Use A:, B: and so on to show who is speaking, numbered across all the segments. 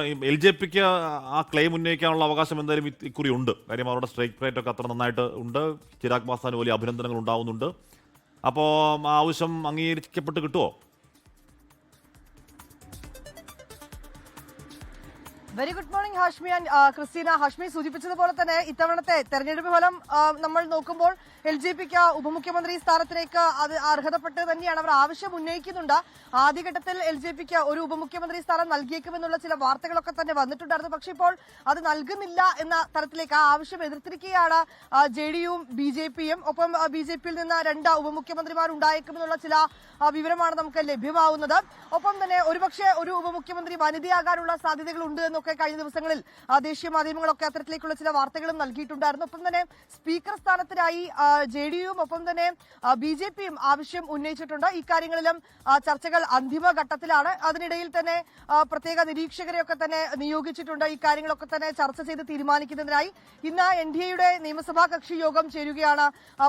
A: LJPക്ക് ആ ക്ലെയിം ഉന്നയിക്കാനുള്ള അവകാശം എന്തായാലും ഇക്കുറി ഉണ്ട്. കാര്യം അവരുടെ സ്ട്രൈക്ക് റേറ്റ് ഒക്കെ അത്ര നന്നായിട്ട് ഉണ്ട്. ചിരാഗ് പാസ്വാന് വലിയ അഭിനന്ദനങ്ങൾ ഉണ്ടാവുന്നുണ്ട്. അപ്പോൾ ആവശ്യം അംഗീകരിക്കപ്പെട്ട് കിട്ടുമോ?
B: Very good morning Hashmi and Christina. Hashmi സൂചിപ്പിച്ചതുപോലെ തന്നെ ഇത്തവണത്തെ തെരഞ്ഞെടുപ്പ് ഫലം നമ്മൾ നോക്കുമ്പോൾ LJPക്ക് ഉപമുഖ്യമന്ത്രി സ്ഥാനത്തിലേക്ക് അത് അർഹതപ്പെട്ട് തന്നെയാണ് അവർ ആവശ്യം ഉന്നയിക്കുന്നുണ്ട്. ആദ്യഘട്ടത്തിൽ LJPക്ക് ഒരു ഉപമുഖ്യമന്ത്രി സ്ഥാനം നൽകിയേക്കുമെന്നുള്ള ചില വാർത്തകളൊക്കെ തന്നെ വന്നിട്ടുണ്ടായിരുന്നു. പക്ഷെ ഇപ്പോൾ അത് നൽകുന്നില്ല എന്ന തരത്തിലേക്ക് ആ ആവശ്യം എതിർത്തിരിക്കുകയാണ് JDUവും BJPയും. ഒപ്പം BJPയിൽ നിന്ന് 2 ഉപമുഖ്യമന്ത്രിമാർ ഉണ്ടായേക്കുമെന്നുള്ള ചില വിവരമാണ് നമുക്ക് ലഭ്യമാവുന്നത്. ഒപ്പം തന്നെ ഒരുപക്ഷെ ഒരു ഉപമുഖ്യമന്ത്രി വനിതയാകാനുള്ള സാധ്യതകളുണ്ട് എന്നൊക്കെ കഴിഞ്ഞ ദിവസങ്ങളിൽ ദേശീയ മാധ്യമങ്ങളൊക്കെ അത്തരത്തിലേക്കുള്ള ചില വാർത്തകളും നൽകിയിട്ടുണ്ടായിരുന്നു. ഒപ്പം തന്നെ സ്പീക്കർ സ്ഥാനത്തിനായി JDUവും ഒപ്പം തന്നെ BJPയും ആവശ്യം ഉന്നയിച്ചിട്ടുണ്ട്. ഇക്കാര്യങ്ങളിലും ചർച്ചകൾ അന്തിമഘട്ടത്തിലാണ്. അതിനിടയിൽ തന്നെ പ്രത്യേക നിരീക്ഷകരെയൊക്കെ തന്നെ നിയോഗിച്ചിട്ടുണ്ട്. ഇക്കാര്യങ്ങളൊക്കെ തന്നെ ചർച്ച ചെയ്ത് തീരുമാനിക്കുന്നതിനായി ഇന്ന് NDAയുടെ നിയമസഭാ കക്ഷി യോഗം ചേരുകയാണ്.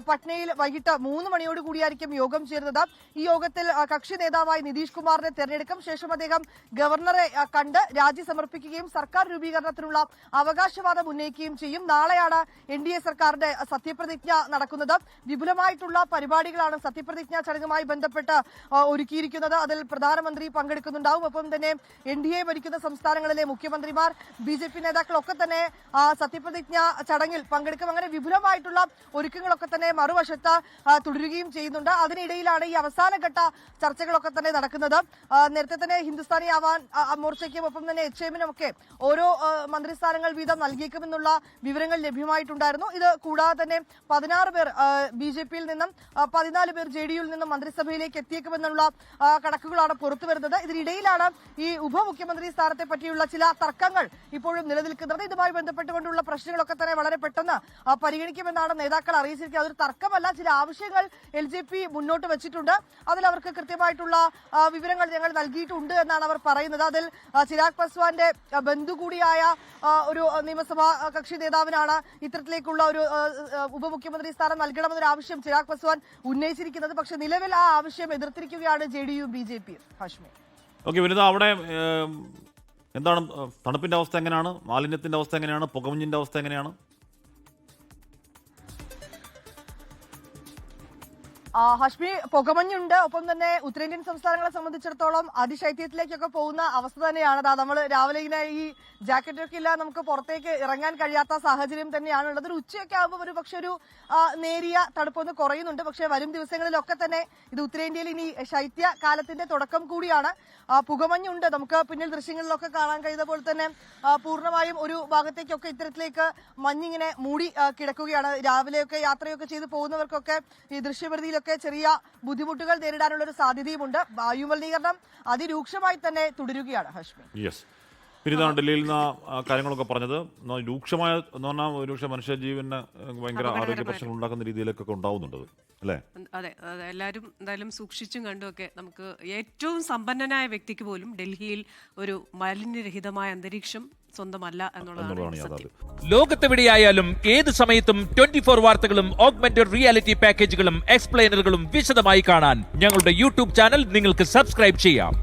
B: പട്നയിൽ വൈകിട്ട് 3 മണിയോട് കൂടിയായിരിക്കും യോഗം ചേരുന്നത്. ഈ യോഗത്തിൽ കക്ഷി നേതാവായി നിതീഷ് കുമാറിനെ തെരഞ്ഞെടുക്കും. ശേഷം അദ്ദേഹം ഗവർണറെ കണ്ട് രാജി സമർപ്പിക്കുകയും സർക്കാർ രൂപീകരണത്തിനുള്ള അവകാശവാദം ഉന്നയിക്കുകയും ചെയ്യും. നാളെയാണ് NDA സർക്കാരിന്റെ സത്യപ്രതിജ്ഞ നടക്കുന്നത്. വിപുലമായിട്ടുള്ള പരിപാടികളാണ് സത്യപ്രതിജ്ഞാ ചടങ്ങുമായി ബന്ധപ്പെട്ട് ഒരുക്കിയിരിക്കുന്നത്. അതിൽ പ്രധാനമന്ത്രി പങ്കെടുക്കുന്നുണ്ടാവും. ഒപ്പം തന്നെ NDA ഭരിക്കുന്ന സംസ്ഥാനങ്ങളിലെ മുഖ്യമന്ത്രിമാർ, BJP നേതാക്കളൊക്കെ തന്നെ സത്യപ്രതിജ്ഞ ചടങ്ങിൽ പങ്കെടുക്കും. അങ്ങനെ വിപുലമായിട്ടുള്ള ഒരുക്കങ്ങളൊക്കെ തന്നെ മറുവശത്ത് തുടരുകയും ചെയ്യുന്നുണ്ട്. അതിനിടയിലാണ് ഈ അവസാനഘട്ട ചർച്ചകളൊക്കെ തന്നെ നടക്കുന്നത്. നേരത്തെ തന്നെ ഹിന്ദുസ്ഥാനി ആവാൻ മോർച്ചയ്ക്കും ഒപ്പം തന്നെ HMനും ഒക്കെ ഓരോ മന്ത്രിസ്ഥാനങ്ങൾ വീതം നൽകിയേക്കുമെന്നുള്ള വിവരങ്ങൾ ലഭ്യമായിട്ടുണ്ടായിരുന്നു. ഇത് കൂടാതെ തന്നെ 16 പേർ BJPയിൽ നിന്നും 14 പേർ JDUവിൽ നിന്നും മന്ത്രിസഭയിലേക്ക് എത്തിയേക്കുമെന്നുള്ള കണക്കുകളാണ് പുറത്തുവരുന്നത്. ഇതിനിടയിലാണ് ഈ ഉപമുഖ്യമന്ത്രി സ്ഥാനത്തെ പറ്റിയുള്ള ചില തർക്കങ്ങൾ ഇപ്പോഴും നിലനിൽക്കുന്നത്. ഇതുമായി ബന്ധപ്പെട്ടുകൊണ്ടുള്ള പ്രശ്നങ്ങളൊക്കെ തന്നെ വളരെ പെട്ടെന്ന് പരിഗണിക്കുമെന്നാണ് നേതാക്കൾ അറിയിച്ചിരിക്കുന്നത്. അതൊരു തർക്കമല്ല, ചില ആവശ്യങ്ങൾ LJP മുന്നോട്ട് വെച്ചിട്ടുണ്ട്. അതിൽ അവർക്ക് കൃത്യമായിട്ടുള്ള വിവരങ്ങൾ ഞങ്ങൾ നൽകിയിട്ടുണ്ട് എന്നാണ് അവർ പറയുന്നത്. അതിൽ ചിരാഗ് പാസ്വാന്റെ ബന്ധു കൂടിയായ ഒരു നിയമസഭാ കക്ഷി നേതാവിനാണ് ഇത്തരത്തിലേക്കുള്ള ഒരു ഉപമുഖ്യമന്ത്രി സ്ഥാനം നൽകണമെന്നൊരു ആവശ്യം ചിരാഗ് പാസ്വാൻ ഉന്നയിച്ചിരിക്കുന്നത്. പക്ഷെ നിലവിൽ ആ ആവശ്യം എതിർത്തിരിക്കുകയാണ് JDUവും BJPയും. ഹാഷ്മി.
A: ഓക്കെ വിനിത, അവിടെ എന്താണ് തണുപ്പിന്റെ അവസ്ഥ എങ്ങനെയാണ്? മാലിന്യത്തിന്റെ അവസ്ഥ എങ്ങനെയാണ്? പുകമഞ്ഞിന്റെ അവസ്ഥ എങ്ങനെയാണ്?
B: ഹാഷ്മി, പുകമഞ്ഞുണ്ട്. ഒപ്പം തന്നെ ഉത്തരേന്ത്യൻ സംസ്ഥാനങ്ങളെ സംബന്ധിച്ചിടത്തോളം അതിശൈത്യത്തിലേക്കൊക്കെ പോകുന്ന അവസ്ഥ തന്നെയാണ്. നമ്മൾ രാവിലെ ഇങ്ങനെ ഈ ജാക്കറ്റൊക്കെ ഇല്ല നമുക്ക് പുറത്തേക്ക് ഇറങ്ങാൻ കഴിയാത്ത സാഹചര്യം തന്നെയാണ് ഉള്ളത്. ഒരു ഉച്ചയൊക്കെ ആകുമ്പോൾ ഒരു പക്ഷെ ഒരു നേരിയ തണുപ്പൊന്ന് കുറയുന്നുണ്ട്. പക്ഷെ വരും ദിവസങ്ങളിലൊക്കെ തന്നെ ഇത് ഉത്തരേന്ത്യയിൽ ഇനി ശൈത്യ കാലത്തിന്റെ തുടക്കം കൂടിയാണ്. പുകമഞ്ഞുണ്ട്. നമുക്ക് പിന്നിൽ ദൃശ്യങ്ങളിലൊക്കെ കാണാൻ കഴിയുന്ന പോലെ തന്നെ പൂർണ്ണമായും ഒരു ഭാഗത്തേക്കൊക്കെ ഇത്തരത്തിലേക്ക് മഞ്ഞിങ്ങനെ മൂടി കിടക്കുകയാണ്. രാവിലെയൊക്കെ യാത്രയൊക്കെ ചെയ്ത് പോകുന്നവർക്കൊക്കെ ഈ ദൃശ്യപരിധിയിലൊക്കെ ചെറിയ ബുദ്ധിമുട്ടുകൾ നേരിടാനുള്ള ഒരു സാധ്യതയുമുണ്ട്. വായുമലിനീകരണം അതിരൂക്ഷമായി തന്നെ തുടരുകയാണ്. ഹാഷ്മി.
A: യെസ്, പിന്നീടാണ് ഡൽഹിയിൽ നിന്ന് കാര്യങ്ങളൊക്കെ പറഞ്ഞത്. രൂക്ഷമായ എന്ന് പറഞ്ഞാൽ ഒരുപക്ഷെ മനുഷ്യജീവന് ഭയങ്കര ആരോഗ്യ പ്രശ്നങ്ങൾ ഉണ്ടാക്കുന്ന രീതിയിലേക്കൊക്കെ ഉണ്ടാവുന്നുണ്ട് അല്ലേ?
C: അതെ, എല്ലാവരും എന്തായാലും സൂക്ഷിച്ചും കണ്ടുമൊക്കെ. നമുക്ക് ഏറ്റവും സമ്പന്നനായ വ്യക്തിക്ക് പോലും ഡൽഹിയിൽ ഒരു മാലിന്യരഹിതമായ അന്തരീക്ഷം സ്വന്തമല്ല എന്നുള്ളതാണ് സത്യം.
D: ലോകത്തെവിടെയായാലും ഏത് സമയത്തും 24 വാർത്തകളും ഓഗ്മെന്റഡ് റിയാലിറ്റി പാക്കേജുകളും എക്സ്പ്ലെയിനറുകളും വിശദമായി കാണാൻ ഞങ്ങളുടെ YouTube ചാനൽ നിങ്ങൾക്ക് സബ്സ്ക്രൈബ് ചെയ്യാം.